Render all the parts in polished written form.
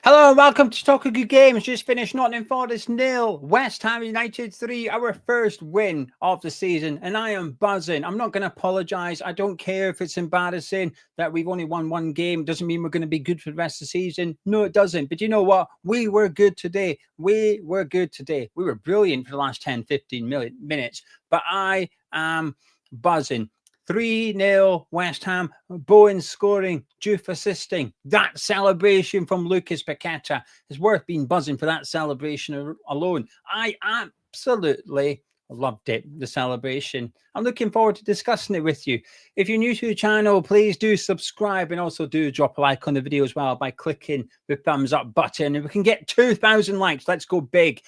Hello and welcome to Talk of Good Games. Just finished Nottingham Forest 0, West Ham United 3, our first win of the season, and I am buzzing. I'm not going to apologise. I don't care if it's embarrassing that we've only won one game. It doesn't mean we're going to be good for the rest of the season. No, it doesn't. But you know what? We were good today. We were brilliant for the last 10, 15 minutes. But I am buzzing. 3-0 West Ham, Bowen scoring, Juve assisting. That celebration from Lucas Paqueta is worth being buzzing for that celebration alone. I absolutely loved it, the celebration. I'm looking forward to discussing it with you. If you're new to the channel, please do subscribe and also do drop a like on the video as well by clicking the thumbs up button. And we can get 2,000 likes. Let's go big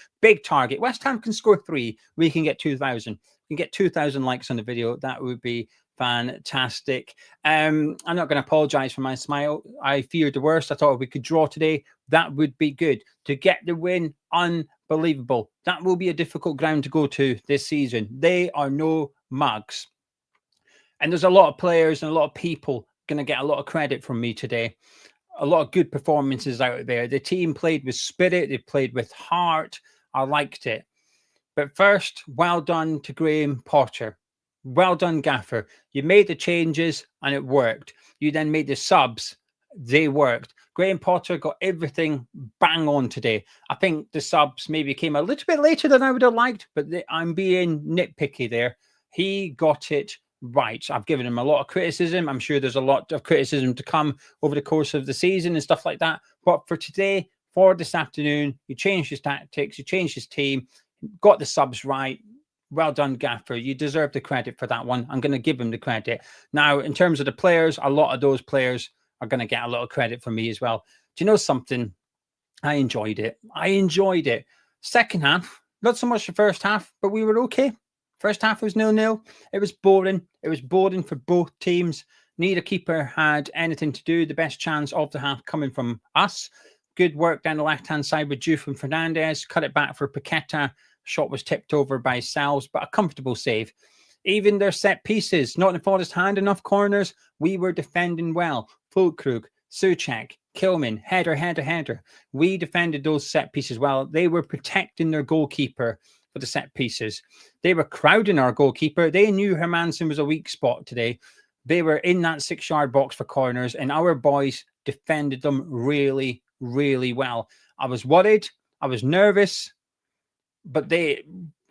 target. West Ham can score 3. We can get 2,000. We can get 2,000 likes on the video. That would be fantastic. I'm not going to apologize for my smile. I feared the worst. I thought if we could draw today, that would be good. To get the win, unbelievable. That will be a difficult ground to go to this season. They are no mugs. And there's a lot of players and a lot of people going to get a lot of credit from me today. A lot of good performances out there. The team played with spirit. They played with heart. I liked it. But first, well done to Graham Potter. Well done, Gaffer. You made the changes and it worked. You then made the subs. They worked. Graham Potter got everything bang on today. I think the subs maybe came a little bit later than I would have liked, but I'm being nitpicky there. He got it right. I've given him a lot of criticism. I'm sure there's a lot of criticism to come over the course of the season and stuff like that. But for today, for this afternoon, he changed his tactics. He changed his team, got the subs right. Well done, Gaffer. You deserve the credit for that one. I'm going to give him the credit. Now, in terms of the players, a lot of those players are going to get a lot of credit from me as well. Do you know something? I enjoyed it. Second half, not so much the first half, but we were okay. First half was 0-0. It was boring. It was boring for both teams. Neither keeper had anything to do. The best chance of the half coming from us. Good work down the left-hand side with Juve and Fernandez. Cut it back for Paqueta. Shot was tipped over by Salves, but a comfortable save. Even their set pieces, Nottingham Forest had enough corners. We were defending well. Fulkrug, Souček, Kilman, header. We defended those set pieces well. They were protecting their goalkeeper for the set pieces. They were crowding our goalkeeper. They knew Hermansen was a weak spot today. They were in that 6-yard box for corners, and our boys defended them really, really well. I was worried. I was nervous. But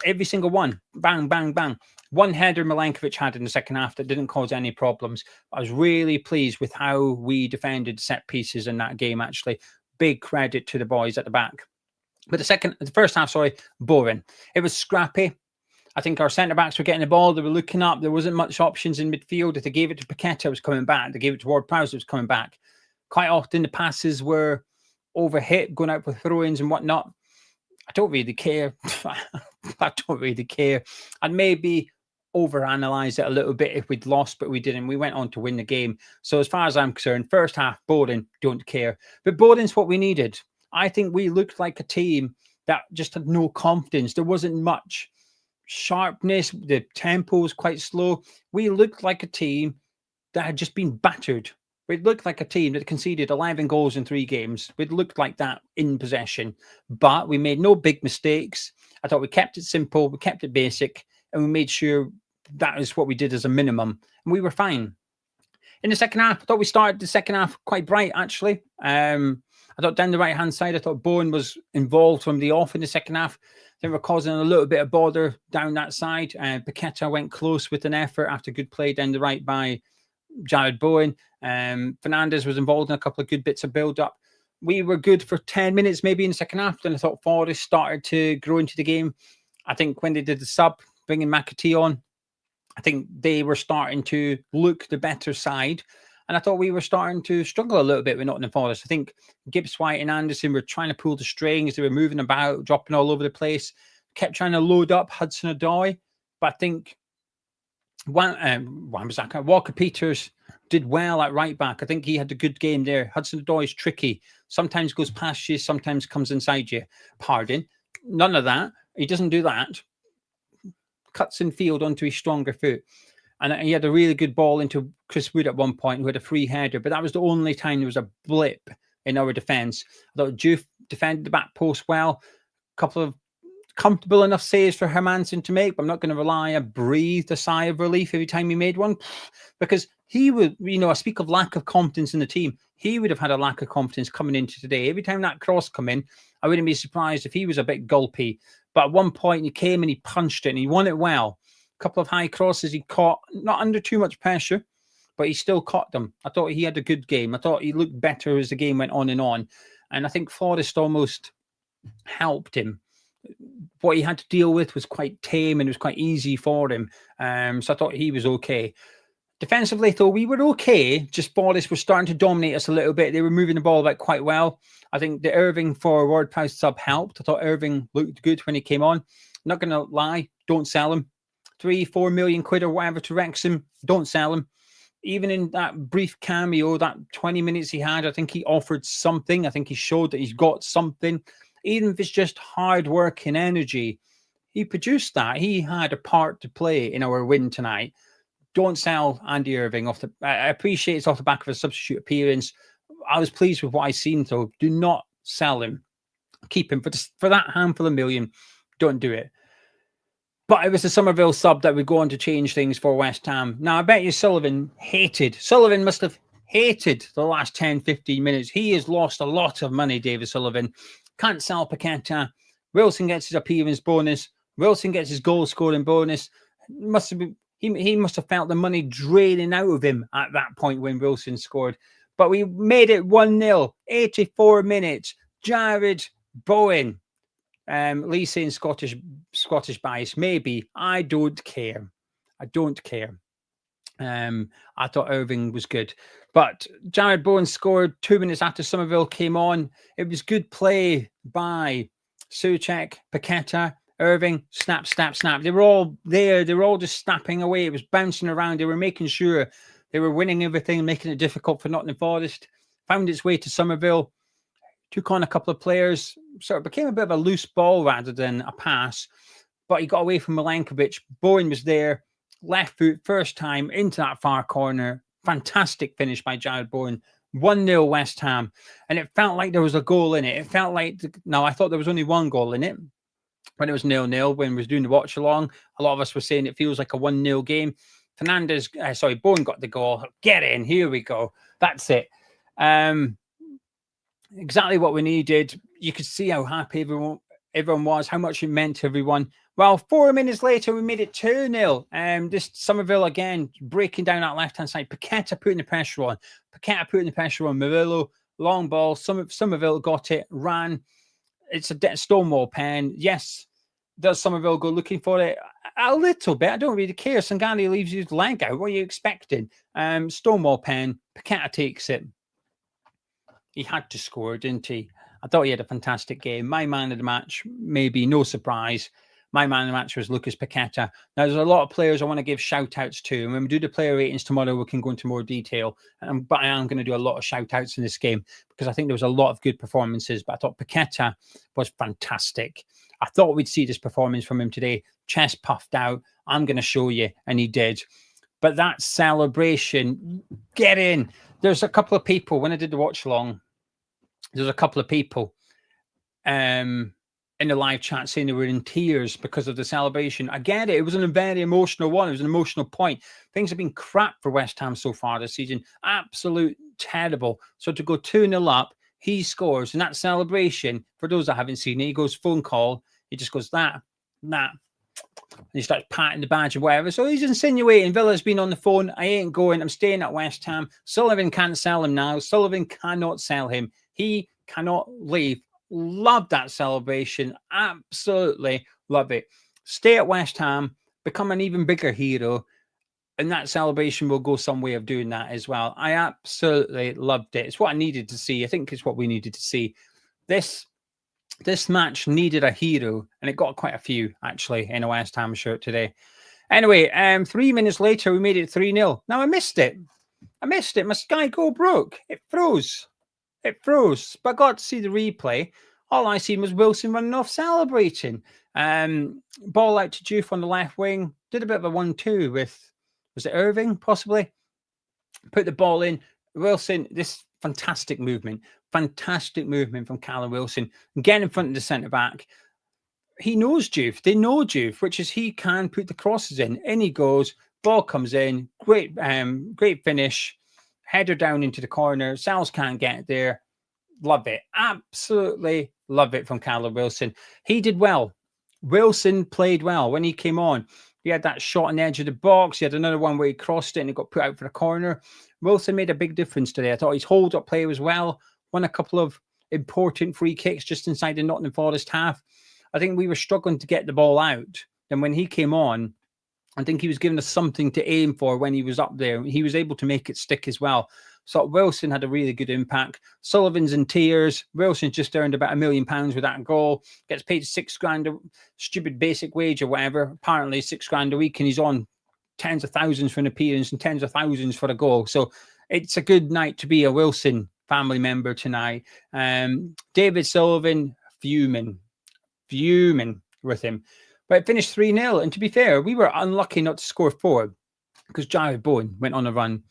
every single one, bang, bang, bang. One header Milankovic had in the second half that didn't cause any problems. I was really pleased with how we defended set pieces in that game, actually. Big credit to the boys at the back. But the first half, boring. It was scrappy. I think our centre-backs were getting the ball. They were looking up. There wasn't much options in midfield. If they gave it to Paqueta, it was coming back. They gave it to Ward-Prowse, it was coming back. Quite often, the passes were overhit, going out for throw-ins and whatnot. I don't really care. I'd maybe overanalyze it a little bit if we'd lost, but we didn't. We went on to win the game. So as far as I'm concerned, first half, boring, don't care. But boring's what we needed. I think we looked like a team that just had no confidence. There wasn't much sharpness. The tempo was quite slow. We looked like a team that had just been battered. We'd looked like a team that conceded 11 goals in 3 games. We'd looked like that in possession, but we made no big mistakes. I thought we kept it simple, we kept it basic, and we made sure that is what we did as a minimum, and we were fine. In the second half, I thought we started the second half quite bright, actually. I thought down the right-hand side, I thought Bowen was involved from the off in the second half. They were causing a little bit of bother down that side. Paqueta went close with an effort after good play down the right by Jarrod Bowen. Fernandez was involved in a couple of good bits of build-up. We were good for 10 minutes maybe in the second half. Then I thought Forest started to grow into the game. I think when they did the sub, bringing McAtee on, I think they were starting to look the better side. And I thought we were starting to struggle a little bit with Nottingham Forest. I think Gibbs White and Anderson were trying to pull the strings. They were moving about, dropping all over the place. Kept trying to load up Hudson-Odoi. But I think Walker Peters did well at right back. I think he had a good game there. Hudson-Odoi is tricky. Sometimes goes past you, sometimes comes inside you. Pardon. None of that. He doesn't do that. Cuts in field onto his stronger foot. And he had a really good ball into Chris Wood at one point, who had a free header. But that was the only time there was a blip in our defence. I thought Juve defended the back post well. A couple of comfortable enough saves for Hermansen to make, but I'm not going to rely. I breathed a sigh of relief every time he made one, because he would, I speak of lack of confidence in the team. He would have had a lack of confidence coming into today. Every time that cross come in, I wouldn't be surprised if he was a bit gulpy. But at one point, he came and he punched it and he won it well. A couple of high crosses he caught, not under too much pressure, but he still caught them. I thought he had a good game. I thought he looked better as the game went on. And I think Forest almost helped him. What he had to deal with was quite tame and it was quite easy for him. So I thought he was okay. Defensively, though, we were okay. Just Forest was starting to dominate us a little bit. They were moving the ball back quite well. I think the Irving for Ward-Prowse sub helped. I thought Irving looked good when he came on. Not going to lie, don't sell him. 3-4 million quid or whatever to Wrexham, don't sell him. Even in that brief cameo, that 20 minutes he had, I think he offered something. I think he showed that he's got something. Even if it's just hard work and energy, he produced that. He had a part to play in our win tonight. Don't sell Andy Irving off the. I appreciate it's off the back of a substitute appearance. I was pleased with what I seen, though. Do not sell him. Keep him for that handful of million. Don't do it. But it was the Summerville sub that would go on to change things for West Ham. Now, I bet you Sullivan must have hated the last 10, 15 minutes. He has lost a lot of money, David Sullivan. Can't sell Paqueta. Wilson gets his appearance bonus. Wilson gets his goal scoring bonus. He must have felt the money draining out of him at that point when Wilson scored. But we made it 1-0, 84 minutes. Jarrod Bowen. Lee saying Scottish bias. Maybe. I don't care. I thought Irving was good. But Jarrod Bowen scored 2 minutes after Summerville came on. It was good play by Souček, Paqueta, Irving, snap. They were all there. They were all just snapping away. It was bouncing around. They were making sure they were winning everything, making it difficult for Nottingham Forest. Found its way to Summerville. Took on a couple of players. Sort of became a bit of a loose ball rather than a pass. But he got away from Milenkovic. Bowen was there. Left foot, first time into that far corner. Fantastic finish by Jarrod Bowen. 1-0 West Ham. And it felt like there was a goal in it. It felt like, I thought there was only one goal in it. When it was 0-0, when we was doing the watch along, a lot of us were saying it feels like a 1-0 game. Bowen got the goal. Get in. Here we go. That's it. Exactly what we needed. You could see how happy everyone was, how much it meant to everyone. Well, 4 minutes later, we made it 2-0. This Summerville again breaking down that left-hand side. Paqueta putting the pressure on. Murillo. Long ball. Summerville got it, ran. It's a Stonewall pen. Yes. Does Summerville go looking for it? A little bit. I don't really care. Sangani leaves his leg out. What are you expecting? Stonewall pen. Paqueta takes it. He had to score, didn't he? I thought he had a fantastic game. My man of the match, maybe no surprise. My man of the match was Lucas Paqueta. Now, there's a lot of players I want to give shout-outs to. And when we do the player ratings tomorrow, we can go into more detail. But I am going to do a lot of shout-outs in this game because I think there was a lot of good performances. But I thought Paqueta was fantastic. I thought we'd see this performance from him today. Chest puffed out. I'm going to show you. And he did. But that celebration, get in. There's a couple of people, when I did the watch along, there's a couple of people in the live chat saying they were in tears because of the celebration. I get it. It was a very emotional one. It was an emotional point. Things have been crap for West Ham so far this season. Absolute terrible. So to go 2-0 up, he scores. And that celebration, for those that haven't seen it, he goes phone call. He just goes, that. And he starts patting the badge or whatever. So he's insinuating Villa's been on the phone. I ain't going. I'm staying at West Ham. Sullivan can't sell him now. Sullivan cannot sell him. He cannot leave. Love that celebration. Absolutely love it. Stay at West Ham. Become an even bigger hero. And that celebration will go some way of doing that as well. I absolutely loved it. It's what I needed to see. I think it's what we needed to see. This match needed a hero, and it got quite a few, actually, in a West Ham shirt today. Anyway, 3 minutes later, we made it 3-0. Now, I missed it. My Sky Go broke. It froze. But I got to see the replay. All I seen was Wilson running off celebrating. Ball out to Juve on the left wing. Did a bit of a 1-2 with, was it Irving, possibly? Put the ball in. Wilson, this fantastic movement from Callum Wilson. Getting in front of the centre-back. He knows Juve. They know Juve, which is he can put the crosses in. In he goes. Ball comes in. Great finish. Header down into the corner. Sal's can't get there. Love it. Absolutely love it from Callum Wilson. He did well. Wilson played well when he came on. He had that shot on the edge of the box. He had another one where he crossed it and it got put out for a corner. Wilson made a big difference today. I thought his hold-up play was well. Won a couple of important free kicks just inside the Nottingham Forest half. I think we were struggling to get the ball out. And when he came on, I think he was giving us something to aim for when he was up there. He was able to make it stick as well. So Wilson had a really good impact. Sullivan's in tears. Wilson's just earned about £1 million with that goal. Gets paid £6,000, a stupid basic wage or whatever. Apparently £6,000 a week, and he's on tens of thousands for an appearance and tens of thousands for a goal. So it's a good night to be a Wilson family member tonight. David Sullivan fuming with him. But it finished 3-0. And to be fair, we were unlucky not to score 4 because Jarrod Bowen went on a run.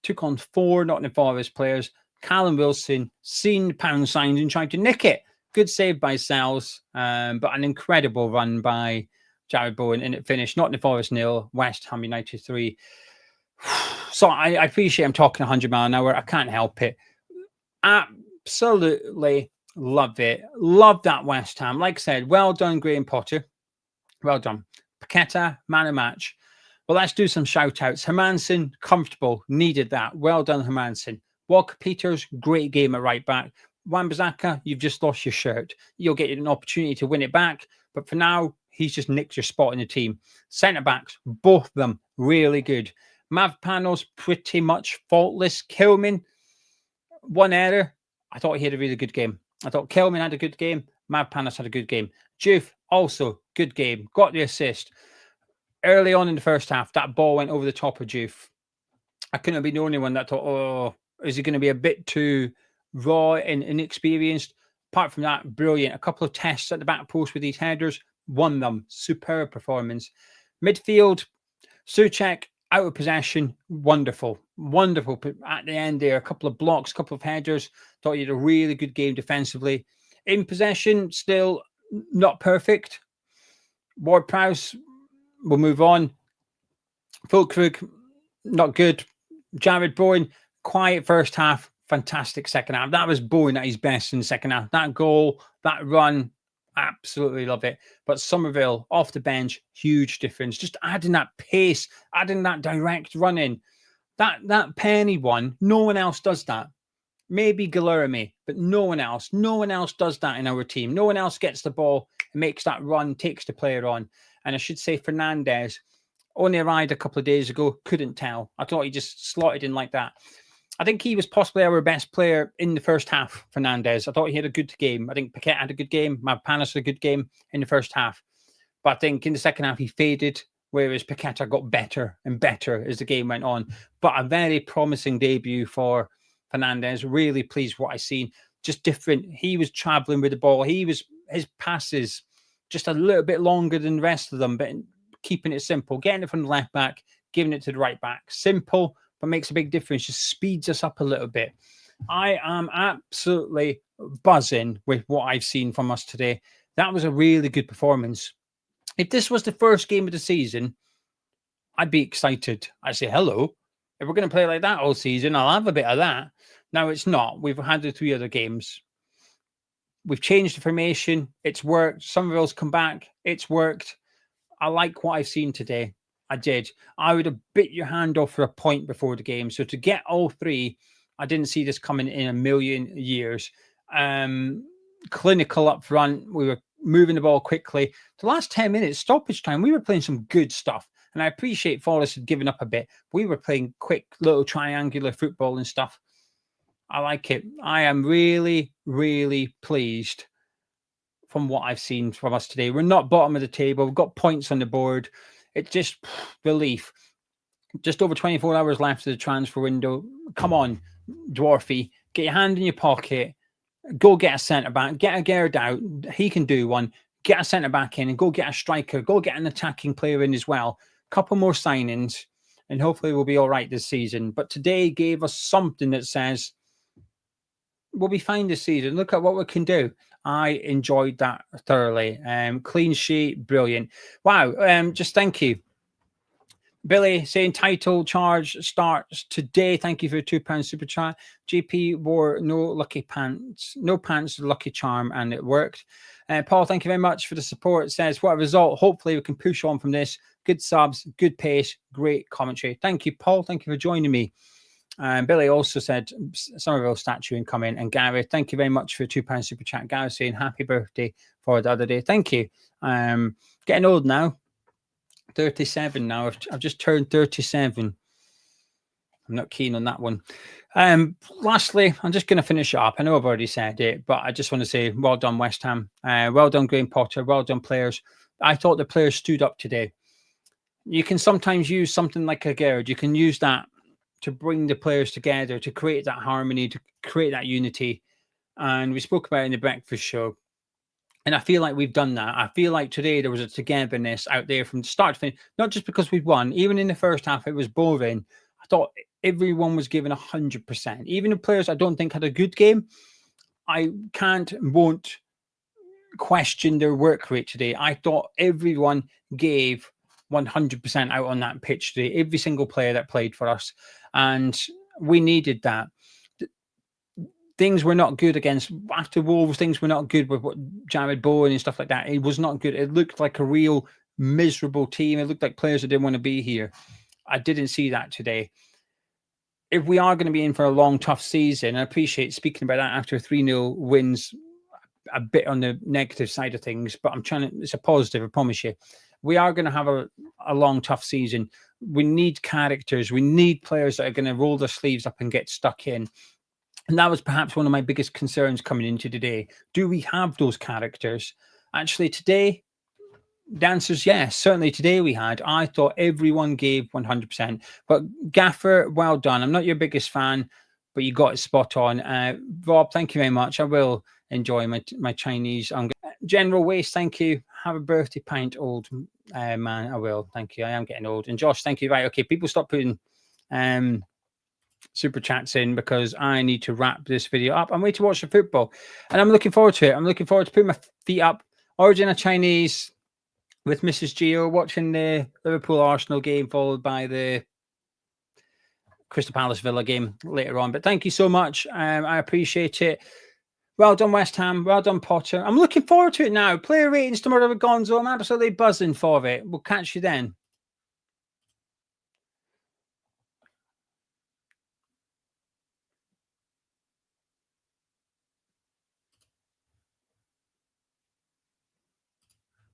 Took on 4 Nottingham Forest players. Callum Wilson seen pound signs and tried to nick it. Good save by Sals, but an incredible run by Jarrod Bowen, and it finished Nottingham Forest 0, West Ham United 3. So I appreciate I'm talking 100 miles an hour. I can't help it. Absolutely love it. Love that West Ham. Like I said, well done, Graham Potter. Well done. Paqueta, man of match. Well, let's do some shout-outs. Hermansen, comfortable, needed that. Well done, Hermansen. Walker-Peters, great game at right-back. Wan-Bissaka, you've just lost your shirt. You'll get an opportunity to win it back. But for now, he's just nicked your spot in the team. Centre-backs, both of them, really good. Mavpanos, pretty much faultless. Kilman, one error. I thought he had a really good game. I thought Kilman had a good game. Mavpanos had a good game. Juve, also, good game. Got the assist. Early on in the first half, that ball went over the top of Juve. I couldn't have been the only one that thought, oh, is he going to be a bit too raw and inexperienced? Apart from that, brilliant. A couple of tests at the back post with these headers, won them. Superb performance. Midfield, Souček, out of possession, wonderful. Wonderful. At the end there, a couple of blocks, a couple of headers. Thought he had a really good game defensively. In possession, still not perfect. Ward-Prowse, we'll move on. Fulkrug, not good. Jarrod Bowen, quiet first half, fantastic second half. That was Bowen at his best in the second half. That goal, that run, absolutely love it. But Summerville, off the bench, huge difference. Just adding that pace, adding that direct run in. That Penny one, no one else does that. Maybe Guilherme, but no one else. No one else does that in our team. No one else gets the ball and makes that run, takes the player on. And I should say Fernandez only arrived a couple of days ago. Couldn't tell. I thought he just slotted in like that. I think he was possibly our best player in the first half, Fernandez. I thought he had a good game. I think Paqueta had a good game. Mavpanos had a good game in the first half. But I think in the second half, he faded, whereas Paqueta got better and better as the game went on. But a very promising debut for Fernandez. Really pleased with what I seen. Just different. He was traveling with the ball. His passes just a little bit longer than the rest of them, but keeping it simple, getting it from the left back, giving it to the right back. Simple, but makes a big difference. Just speeds us up a little bit. I am absolutely buzzing with what I've seen from us today. That was a really good performance. If this was the first game of the season, I'd be excited. I'd say, hello. If we're going to play like that all season, I'll have a bit of that. Now, it's not. We've had the 3 other games. We've changed the formation. It's worked. Summerville's come back. It's worked. I like what I've seen today. I did. I would have bit your hand off for a point before the game. So to get all 3, I didn't see this coming in a million years. Clinical up front. We were moving the ball quickly. The last 10 minutes, stoppage time, we were playing some good stuff. And I appreciate Forest had given up a bit. We were playing quick little triangular football and stuff. I like it. I am really, really pleased from what I've seen from us today. We're not bottom of the table. We've got points on the board. It's just relief. Just over 24 hours left of the transfer window. Come on, Dwarfy. Get your hand in your pocket. Go get a centre-back. Get a Gerd out. He can do one. Get a centre-back in and go get a striker. Go get an attacking player in as well. Couple more signings and hopefully we'll be all right this season. But today gave us something that says we'll be fine this season. Look at what we can do. I enjoyed that thoroughly. Clean sheet, brilliant. Wow. Just thank you. Billy saying title charge starts today. Thank you for a £2 super chat. GP wore no lucky pants, no pants, lucky charm, and it worked. Paul, thank you very much for the support. It says, what a result. Hopefully we can push on from this. Good subs, good pace, great commentary. Thank you, Paul. Thank you for joining me. Billy also said Summerville statue incoming. And Gary, thank you very much for a £2 super chat. Gary saying happy birthday for the other day. Thank you. Getting old now. 37 now. I've just turned 37. I'm not keen on that one. Lastly, I'm just going to finish it up. I know I've already said it, but I just want to say well done, West Ham. Well done, Graham Potter. Well done, players. I thought the players stood up today. You can sometimes use something like a Jarrod. You can use that to bring the players together, to create that harmony, to create that unity. And we spoke about it in the breakfast show. And I feel like we've done that. I feel like today there was a togetherness out there from start to finish, not just because we'd won. Even in the first half, it was boring. I thought everyone was given 100%. Even the players I don't think had a good game, I won't question their work rate today. I thought everyone gave 100% out on that pitch today. Every single player that played for us. And we needed that. Things were not good against after Wolves. Things were not good with what Jarrod Bowen and stuff like that. It was not good. It looked like a real miserable team. It looked like players that didn't want to be here. I didn't see that today. If we are going to be in for a long, tough season, I appreciate speaking about that after 3-0 wins, a bit on the negative side of things, but it's a positive, I promise you. We are going to have a long, tough season. We need characters. We need players that are going to roll their sleeves up and get stuck in. And that was perhaps one of my biggest concerns coming into today. Do we have those characters? Actually, today, the answer is yes. Certainly today we had. I thought everyone gave 100%. But Gaffer, well done. I'm not your biggest fan, but you got it spot on. Rob, thank you very much. I will enjoy my Chinese. General Waste, thank you. Have a birthday pint, old man. I will. Thank you. I am getting old. And Josh, thank you. Right. Okay. People stop putting super chats in because I need to wrap this video up. I'm waiting to watch the football and I'm looking forward to it. I'm looking forward to putting my feet up. Origin of Chinese with Mrs. Gio, watching the Liverpool Arsenal game, followed by the Crystal Palace Villa game later on. But thank you so much. I appreciate it. Well done, West Ham. Well done, Potter. I'm looking forward to it now. Player ratings tomorrow with Gonzo. I'm absolutely buzzing for it. We'll catch you then.